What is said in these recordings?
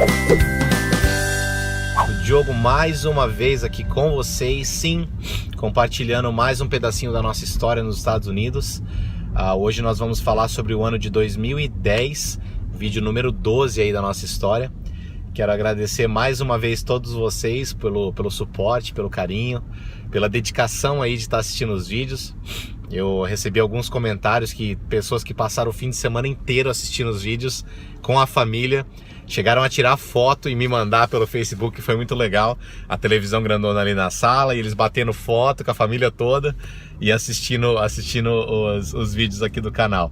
O Diogo mais uma vez aqui com vocês, sim, compartilhando mais um pedacinho da nossa história nos Estados Unidos. Hoje nós vamos falar sobre o ano de 2010, vídeo número 12 aí da nossa história. Quero agradecer mais uma vez todos vocês pelo suporte, pelo carinho, pela dedicação aí de estar assistindo os vídeos. Eu recebi alguns comentários que pessoas que passaram o fim de semana inteiro assistindo os vídeos com a família chegaram a tirar foto e me mandar pelo Facebook, que foi muito legal. A televisão grandona ali na sala e eles batendo foto com a família toda e assistindo os vídeos aqui do canal.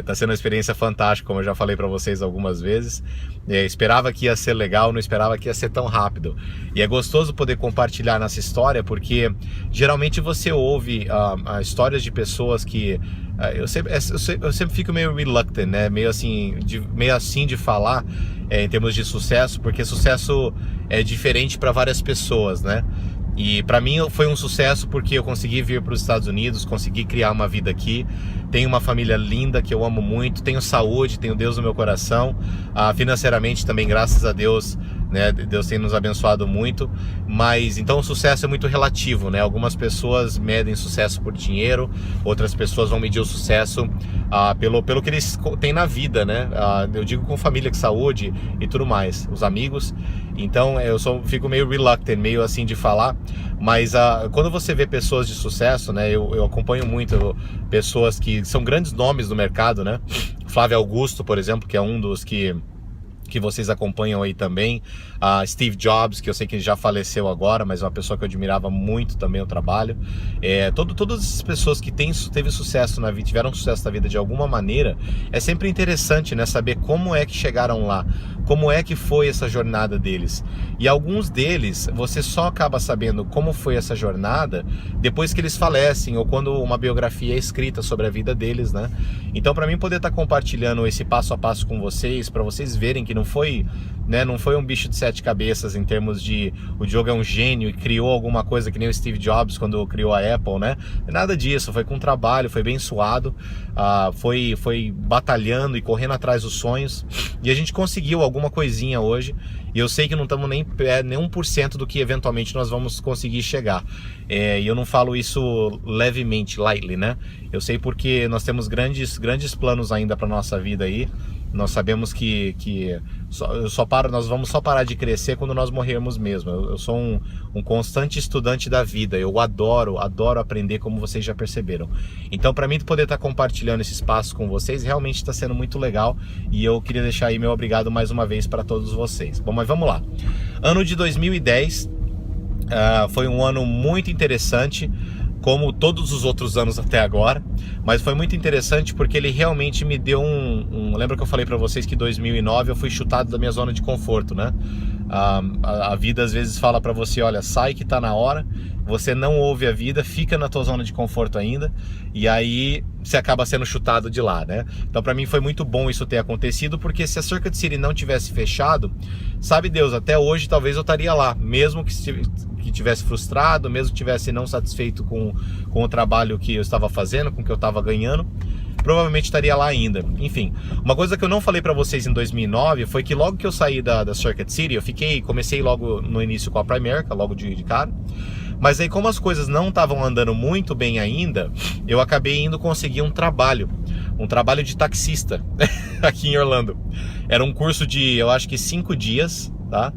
Tá sendo uma experiência fantástica, como eu já falei para vocês algumas vezes. Esperava que ia ser legal, não esperava que ia ser tão rápido. E é gostoso poder compartilhar nessa história, porque geralmente você ouve histórias de pessoas que... Eu sempre fico meio reluctant, né? meio assim de falar em termos de sucesso, porque sucesso é diferente para várias pessoas, né? E para mim foi um sucesso porque eu consegui vir para os Estados Unidos, consegui criar uma vida aqui, tenho uma família linda que eu amo muito, tenho saúde, tenho Deus no meu coração, financeiramente também, graças a Deus, né? Deus tem nos abençoado muito, mas então o sucesso é muito relativo, né? Algumas pessoas medem sucesso por dinheiro, outras pessoas vão medir o sucesso pelo que eles têm na vida, né? Eu digo com família, com saúde e tudo mais, os amigos. Então eu fico meio reluctant, meio assim de falar, mas quando você vê pessoas de sucesso, né? Eu acompanho muito pessoas que são grandes nomes do mercado, né? Flávio Augusto, por exemplo, que é um dos que vocês acompanham aí também, Steve Jobs, que eu sei que já faleceu agora, mas é uma pessoa que eu admirava muito também o trabalho. Todas as pessoas que teve sucesso na vida, tiveram sucesso na vida de alguma maneira, é sempre interessante, né, saber como é que chegaram lá, como é que foi essa jornada deles. E alguns deles, você só acaba sabendo como foi essa jornada depois que eles falecem, ou quando uma biografia é escrita sobre a vida deles, né? Então, para mim poder estar compartilhando esse passo a passo com vocês, para vocês verem que não foi um bicho de 7 cabeças em termos de o Diogo é um gênio e criou alguma coisa que nem o Steve Jobs quando criou a Apple, né? Nada disso, foi com trabalho, foi bem suado, foi batalhando e correndo atrás dos sonhos, e a gente conseguiu alguma coisinha hoje, e eu sei que não estamos nem 1% do que eventualmente nós vamos conseguir chegar. E eu não falo isso levemente, lightly, né? Eu sei porque nós temos grandes planos ainda para nossa vida aí. Nós sabemos que nós vamos só parar de crescer quando nós morrermos mesmo. Eu sou um constante estudante da vida. Eu adoro aprender, como vocês já perceberam. Então, para mim, poder estar compartilhando esse espaço com vocês realmente está sendo muito legal. E eu queria deixar aí meu obrigado mais uma vez para todos vocês. Bom, mas vamos lá. Ano de 2010 foi um ano muito interessante, como todos os outros anos até agora, mas foi muito interessante porque ele realmente me deu lembra que eu falei para vocês que em 2009 eu fui chutado da minha zona de conforto, né? A vida às vezes fala para você, olha, sai que tá na hora, você não ouve a vida, fica na tua zona de conforto ainda, e aí você acaba sendo chutado de lá, né? Então para mim foi muito bom isso ter acontecido, porque se a Circuit City não tivesse fechado, sabe Deus, até hoje talvez eu estaria lá, mesmo que tivesse frustrado, mesmo que tivesse não satisfeito com o trabalho que eu estava fazendo, com o que eu estava ganhando, provavelmente estaria lá ainda. Enfim, uma coisa que eu não falei para vocês em 2009 foi que logo que eu saí da Circuit City, comecei logo no início com a Primerica, logo de cara. Mas aí, como as coisas não estavam andando muito bem ainda, eu acabei indo conseguir um trabalho de taxista aqui em Orlando. Era um curso de, eu acho que 5 dias, tá?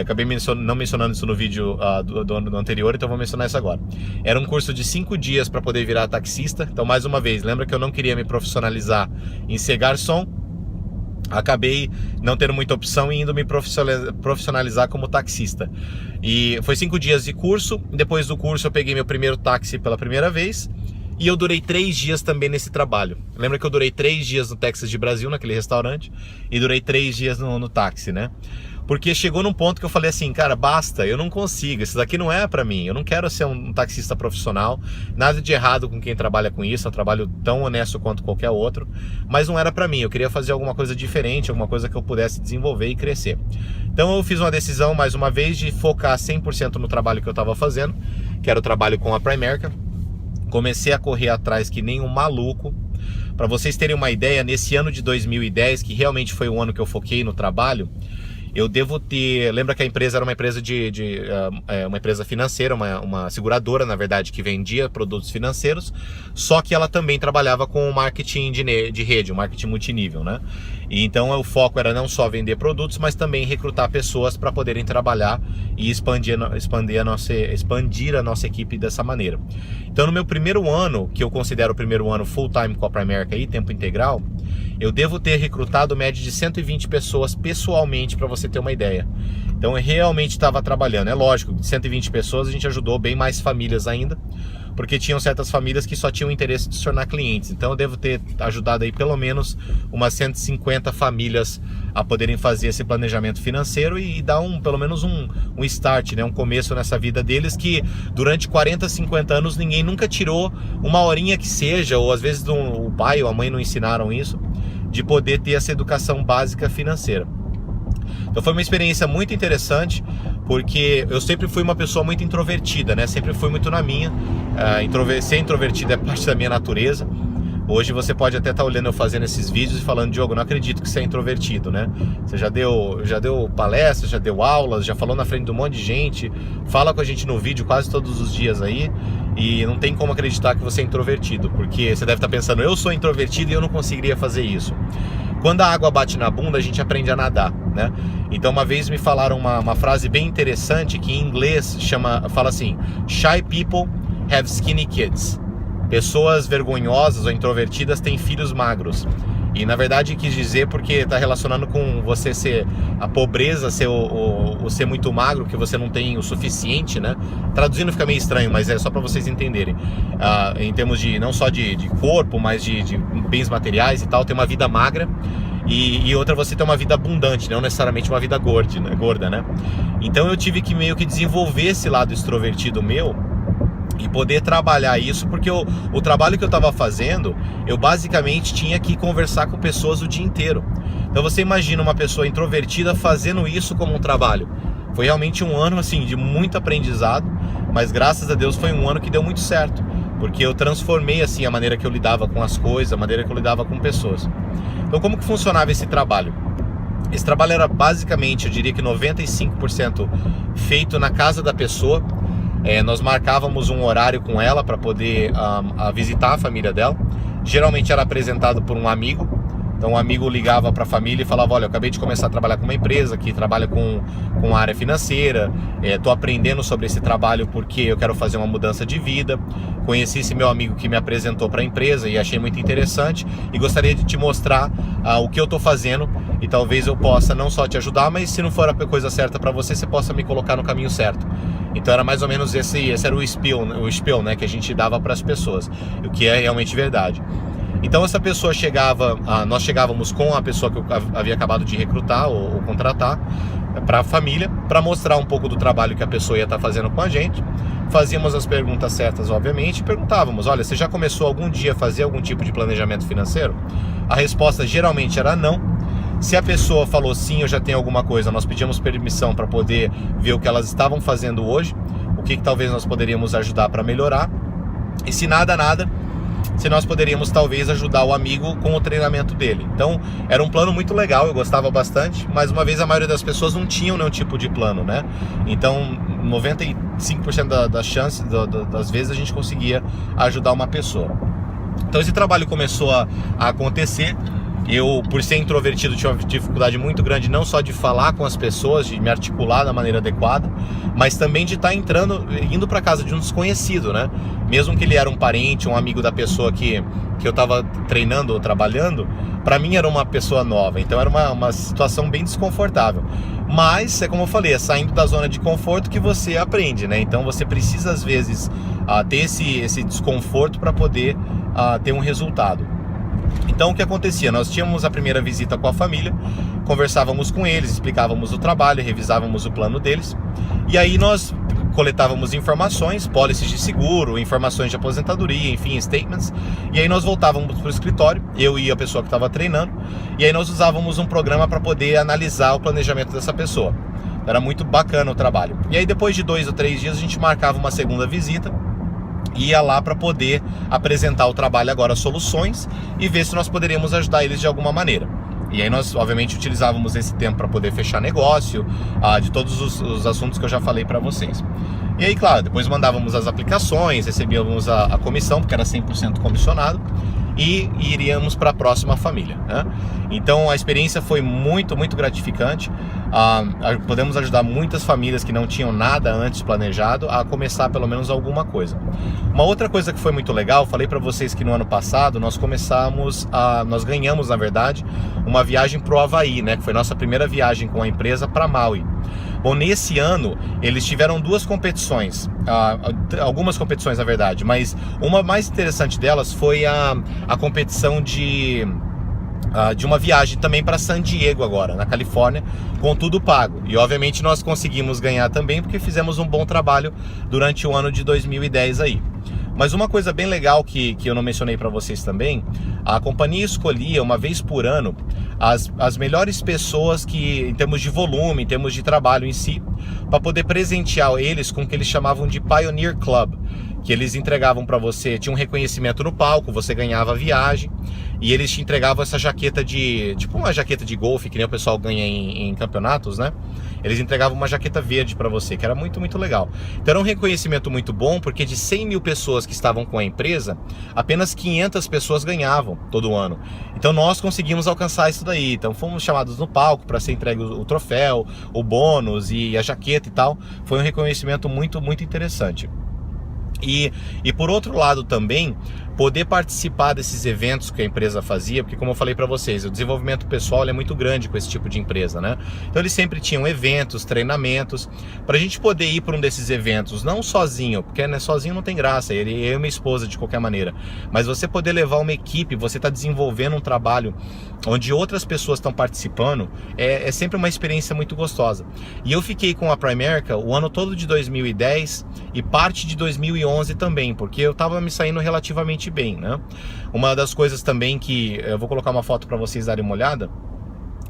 Acabei não mencionando isso no vídeo do ano anterior, então vou mencionar isso agora. Era um curso de 5 dias para poder virar taxista. Então, mais uma vez, lembra que eu não queria me profissionalizar em ser garçom? Acabei não tendo muita opção e indo me profissionalizar como taxista. E foi 5 dias de curso. Depois do curso eu peguei meu primeiro táxi pela primeira vez. E eu durei 3 dias também nesse trabalho. Lembra que eu durei 3 dias no Texas de Brasil, naquele restaurante, e durei 3 dias no táxi, né? Porque chegou num ponto que eu falei assim, cara, basta, eu não consigo, isso daqui não é pra mim, eu não quero ser um taxista profissional, nada de errado com quem trabalha com isso, é um trabalho tão honesto quanto qualquer outro, mas não era pra mim, eu queria fazer alguma coisa diferente, alguma coisa que eu pudesse desenvolver e crescer. Então eu fiz uma decisão, mais uma vez, de focar 100% no trabalho que eu estava fazendo, que era o trabalho com a Primerica. Comecei a correr atrás que nem um maluco. Para vocês terem uma ideia, nesse ano de 2010, que realmente foi o ano que eu foquei no trabalho, eu devo ter... Lembra que a empresa era uma empresa uma empresa financeira, uma seguradora, na verdade, que vendia produtos financeiros, só que ela também trabalhava com o marketing de rede, o marketing multinível, né? E então o foco era não só vender produtos, mas também recrutar pessoas para poderem trabalhar e expandir a nossa equipe dessa maneira. Então no meu primeiro ano, que eu considero o primeiro ano full-time com a Primerica aí, tempo integral, eu devo ter recrutado média de 120 pessoas pessoalmente, para você ter uma ideia. Então eu realmente estava trabalhando. É lógico, de 120 pessoas a gente ajudou bem mais famílias ainda, porque tinham certas famílias que só tinham interesse de se tornar clientes. Então eu devo ter ajudado aí pelo menos umas 150 famílias a poderem fazer esse planejamento financeiro e dar pelo menos um start, né? Um começo nessa vida deles, que durante 40, 50 anos ninguém nunca tirou uma horinha que seja, ou às vezes o pai ou a mãe não ensinaram isso, de poder ter essa educação básica financeira. Então foi uma experiência muito interessante, porque eu sempre fui uma pessoa muito introvertida, né? Sempre fui muito na minha. Ser introvertido é parte da minha natureza. Hoje você pode até estar olhando eu fazendo esses vídeos e falando: Diogo, não acredito que você é introvertido, né? Você já deu palestras, já deu aulas, já falou na frente de um monte de gente, fala com a gente no vídeo quase todos os dias aí, e não tem como acreditar que você é introvertido, porque você deve estar pensando: eu sou introvertido e eu não conseguiria fazer isso. Quando a água bate na bunda, a gente aprende a nadar, né? Então uma vez me falaram uma frase bem interessante, que em inglês fala assim: shy people have skinny kids. Pessoas vergonhosas ou introvertidas têm filhos magros. E na verdade quis dizer porque está relacionando com você ser a pobreza, ser ser muito magro, que você não tem o suficiente, né? Traduzindo fica meio estranho, mas é só para vocês entenderem. Em termos de não só de corpo, mas de bens materiais e tal, ter uma vida magra. E outra, você ter uma vida abundante, não necessariamente uma vida gorda, né? Então eu tive que meio que desenvolver esse lado extrovertido meu e poder trabalhar isso, porque o trabalho que eu estava fazendo, eu basicamente tinha que conversar com pessoas o dia inteiro. Então você imagina uma pessoa introvertida fazendo isso como um trabalho. Foi realmente um ano assim de muito aprendizado, mas graças a Deus foi um ano que deu muito certo, porque eu transformei assim a maneira que eu lidava com as coisas, a maneira que eu lidava com pessoas. Então como que funcionava esse trabalho? Esse trabalho era basicamente, eu diria que 95% feito na casa da pessoa. Nós marcávamos um horário com ela para poder visitar a família dela. Geralmente era apresentado por um amigo. Então o amigo ligava para a família e falava: olha, eu acabei de começar a trabalhar com uma empresa que trabalha com a área financeira, estou aprendendo sobre esse trabalho porque eu quero fazer uma mudança de vida. Conheci esse meu amigo que me apresentou para a empresa e achei muito interessante, e gostaria de te mostrar o que eu estou fazendo, e talvez eu possa não só te ajudar, mas se não for a coisa certa para você, você possa me colocar no caminho certo. Então era mais ou menos esse era o spiel, né, que a gente dava para as pessoas, o que é realmente verdade. Então essa pessoa nós chegávamos com a pessoa que eu havia acabado de recrutar ou contratar para a família, para mostrar um pouco do trabalho que a pessoa ia estar fazendo com a gente. Fazíamos as perguntas certas, obviamente, e perguntávamos: olha, você já começou algum dia a fazer algum tipo de planejamento financeiro? A resposta geralmente era não. Se a pessoa falou sim, eu já tenho alguma coisa, nós pedíamos permissão para poder ver o que elas estavam fazendo hoje, o que talvez nós poderíamos ajudar para melhorar. E se nada, se nós poderíamos talvez ajudar o amigo com o treinamento dele. Então era um plano muito legal, eu gostava bastante, mas uma vez a maioria das pessoas não tinham nenhum tipo de plano, né? Então 95% das chances, das vezes, a gente conseguia ajudar uma pessoa. Então esse trabalho começou a acontecer. Eu, por ser introvertido, tinha uma dificuldade muito grande não só de falar com as pessoas, de me articular da maneira adequada, mas também de estar indo para casa de um desconhecido, né? Mesmo que ele era um parente, um amigo da pessoa que eu estava treinando ou trabalhando, para mim era uma pessoa nova, então era uma situação bem desconfortável. Mas, é como eu falei, é saindo da zona de conforto que você aprende, né? Então você precisa às vezes ter esse desconforto para poder ter um resultado. Então o que acontecia? Nós tínhamos a primeira visita com a família, conversávamos com eles, explicávamos o trabalho, revisávamos o plano deles, e aí nós coletávamos informações, pólices de seguro, informações de aposentadoria, enfim, statements, e aí nós voltávamos para o escritório, eu e a pessoa que estava treinando, e aí nós usávamos um programa para poder analisar o planejamento dessa pessoa. Era muito bacana o trabalho. E aí depois de 2 ou 3 dias a gente marcava uma segunda visita, ia lá para poder apresentar o trabalho agora, soluções, e ver se nós poderíamos ajudar eles de alguma maneira. E aí nós, obviamente, utilizávamos esse tempo para poder fechar negócio, de todos os assuntos que eu já falei para vocês. E aí, claro, depois mandávamos as aplicações, recebíamos a comissão, porque era 100% comissionado, e iríamos para a próxima família, né? Então a experiência foi muito, muito gratificante. Podemos ajudar muitas famílias que não tinham nada antes planejado a começar pelo menos alguma coisa. Uma outra coisa que foi muito legal, falei para vocês que no ano passado nós ganhamos, na verdade, uma viagem para o Havaí, né? Que foi nossa primeira viagem com a empresa para Maui. Bom, nesse ano eles tiveram duas competições, algumas competições na verdade, mas uma mais interessante delas foi a competição de uma viagem também para San Diego agora, na Califórnia, com tudo pago. E obviamente nós conseguimos ganhar também porque fizemos um bom trabalho durante o ano de 2010 aí. Mas uma coisa bem legal que eu não mencionei para vocês também, a companhia escolhia uma vez por ano as melhores pessoas que, em termos de volume, em termos de trabalho em si, para poder presentear eles com o que eles chamavam de Pioneer Club, que eles entregavam para você, tinha um reconhecimento no palco, você ganhava a viagem, e eles te entregavam essa jaqueta tipo uma jaqueta de golfe, que nem o pessoal ganha em campeonatos, né? Eles entregavam uma jaqueta verde para você, que era muito, muito legal. Então era um reconhecimento muito bom, porque de 100 mil pessoas que estavam com a empresa, apenas 500 pessoas ganhavam todo ano. Então nós conseguimos alcançar isso daí. Então fomos chamados no palco para ser entregue o troféu, o bônus e a jaqueta e tal. Foi um reconhecimento muito, muito interessante. E por outro lado também, poder participar desses eventos que a empresa fazia, porque como eu falei para vocês, o desenvolvimento pessoal é muito grande com esse tipo de empresa, né? Então eles sempre tinham eventos, treinamentos, para a gente poder ir para um desses eventos, não sozinho, porque né, sozinho não tem graça, eu e minha esposa de qualquer maneira, mas você poder levar uma equipe, você está desenvolvendo um trabalho onde outras pessoas estão participando, é sempre uma experiência muito gostosa. E eu fiquei com a Primerica o ano todo de 2010 e parte de 2011 também, porque eu estava me saindo relativamente bem, né? Uma das coisas também que eu vou colocar uma foto para vocês darem uma olhada,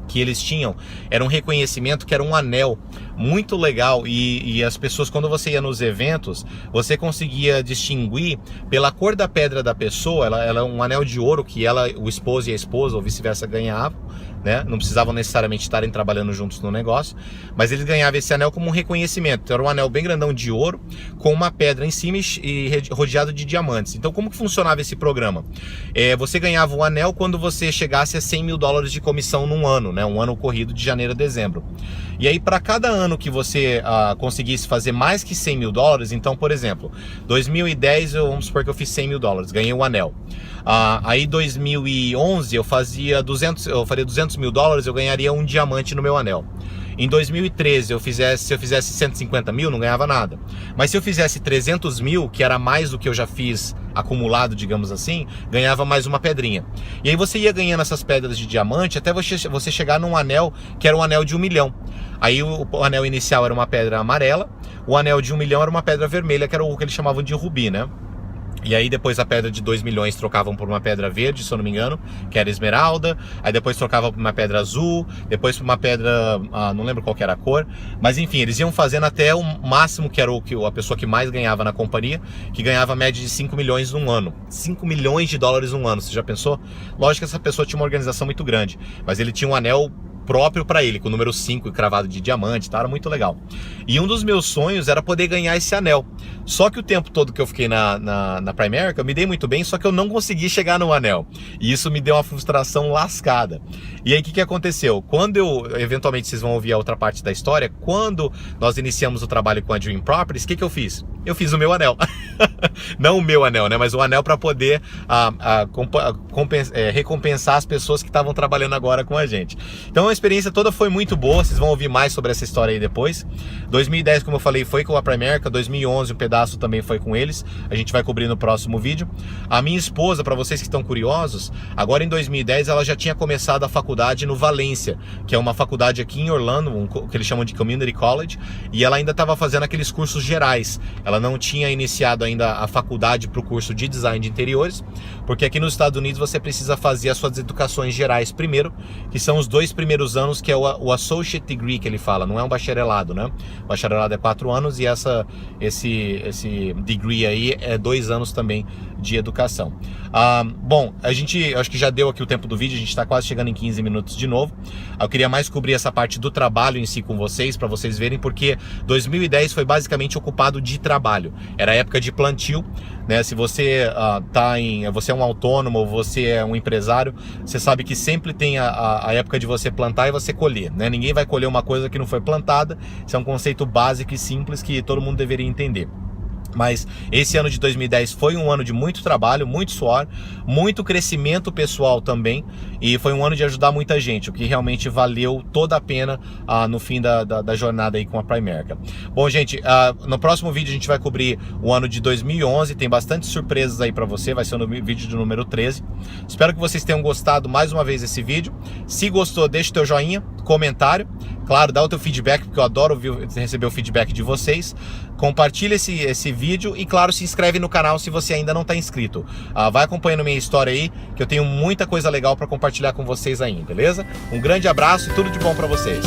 que eles tinham, era um reconhecimento que era um anel muito legal, e as pessoas, quando você ia nos eventos, você conseguia distinguir pela cor da pedra da pessoa. Ela é um anel de ouro que o esposo e a esposa, ou vice-versa, ganhavam, né? Não precisavam necessariamente estarem trabalhando juntos no negócio, mas eles ganhavam esse anel como um reconhecimento. Então, era um anel bem grandão de ouro, com uma pedra em cima e rodeado de diamantes. Então, como que funcionava esse programa? Você ganhava um anel quando você chegasse a 100 mil dólares de comissão num ano, né? Um ano corrido de janeiro a dezembro. E aí, para cada ano que você conseguisse fazer mais que 100 mil dólares, então, por exemplo, 2010, vamos supor que eu fiz 100 mil dólares, ganhei um anel. Aí 2011 eu faria 200 mil dólares, eu ganharia um diamante no meu anel. Em 2013 se eu fizesse 150 mil, não ganhava nada. Mas se eu fizesse 300 mil, que era mais do que eu já fiz acumulado, digamos assim, ganhava mais uma pedrinha. E aí você ia ganhando essas pedras de diamante até você chegar num anel que era um anel de 1 milhão. Aí o anel inicial era uma pedra amarela, o anel de 1 milhão era uma pedra vermelha, que era o que eles chamavam de rubi, né? E aí depois a pedra de 2 milhões trocavam por uma pedra verde, se eu não me engano, que era esmeralda. Aí depois trocavam por uma pedra azul, depois por uma pedra, não lembro qual que era a cor. Mas enfim, eles iam fazendo até o máximo, que era a pessoa que mais ganhava na companhia, que ganhava a média de 5 milhões num ano. 5 milhões de dólares num ano, você já pensou? Lógico que essa pessoa tinha uma organização muito grande, mas ele tinha um anel próprio para ele, com o número 5 cravado de diamante, tá? Era muito legal. E um dos meus sonhos era poder ganhar esse anel. Só que o tempo todo que eu fiquei na Primerica, eu me dei muito bem, só que eu não consegui chegar no anel. E isso me deu uma frustração lascada. E aí o que aconteceu? Eventualmente vocês vão ouvir a outra parte da história, quando nós iniciamos o trabalho com a Dream Properties, o que eu fiz? Eu fiz o meu anel. Não o meu anel, né? Mas o anel para poder recompensar as pessoas que estavam trabalhando agora com a gente. Então a experiência toda foi muito boa, vocês vão ouvir mais sobre essa história aí depois. 2010, como eu falei, foi com a Primerica, 2011 um pedaço também foi com eles, a gente vai cobrir no próximo vídeo. A minha esposa, para vocês que estão curiosos, agora em 2010 ela já tinha começado a faculdade no Valencia, que é uma faculdade aqui em Orlando, que eles chamam de Community College, e ela ainda estava fazendo aqueles cursos gerais. ela não tinha iniciado ainda a faculdade para o curso de design de interiores, porque aqui nos Estados Unidos você precisa fazer as suas educações gerais primeiro, que são os 2 primeiros anos, que é o Associate Degree que ele fala, não é um bacharelado, né? O bacharelado é 4 anos e esse degree aí é 2 anos também de educação. Bom, acho que já deu aqui o tempo do vídeo, a gente está quase chegando em 15 minutos de novo. Eu queria mais cobrir essa parte do trabalho em si com vocês, para vocês verem, porque 2010 foi basicamente ocupado de trabalho. Era a época de plantio, né? Se você você é um autônomo ou você é um empresário, você sabe que sempre tem a época de você plantar e você colher, né? Ninguém vai colher uma coisa que não foi plantada. Isso é um conceito básico e simples que todo mundo deveria entender. Mas esse ano de 2010 foi um ano de muito trabalho, muito suor, muito crescimento pessoal também, e foi um ano de ajudar muita gente, o que realmente valeu toda a pena no fim da jornada aí com a Primerica. Bom, gente, no próximo vídeo a gente vai cobrir o ano de 2011, tem bastante surpresas aí para você, vai ser no vídeo de número 13. Espero que vocês tenham gostado mais uma vez desse vídeo. Se gostou, deixa o teu joinha, comentário, claro, dá o teu feedback, porque eu adoro receber o feedback de vocês. Compartilha esse vídeo e, claro, se inscreve no canal se você ainda não está inscrito. Vai acompanhando minha história aí, que eu tenho muita coisa legal para compartilhar com vocês ainda, beleza? Um grande abraço e tudo de bom para vocês.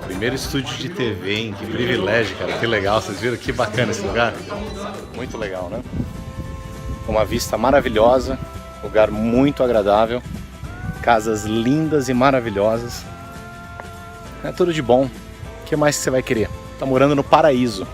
Primeiro estúdio de TV, hein? Que privilégio, cara, que legal. Vocês viram que bacana esse lugar? Muito legal, né? Uma vista maravilhosa, lugar muito agradável. Casas lindas e maravilhosas. É tudo de bom. O que mais que você vai querer? Tá morando no paraíso.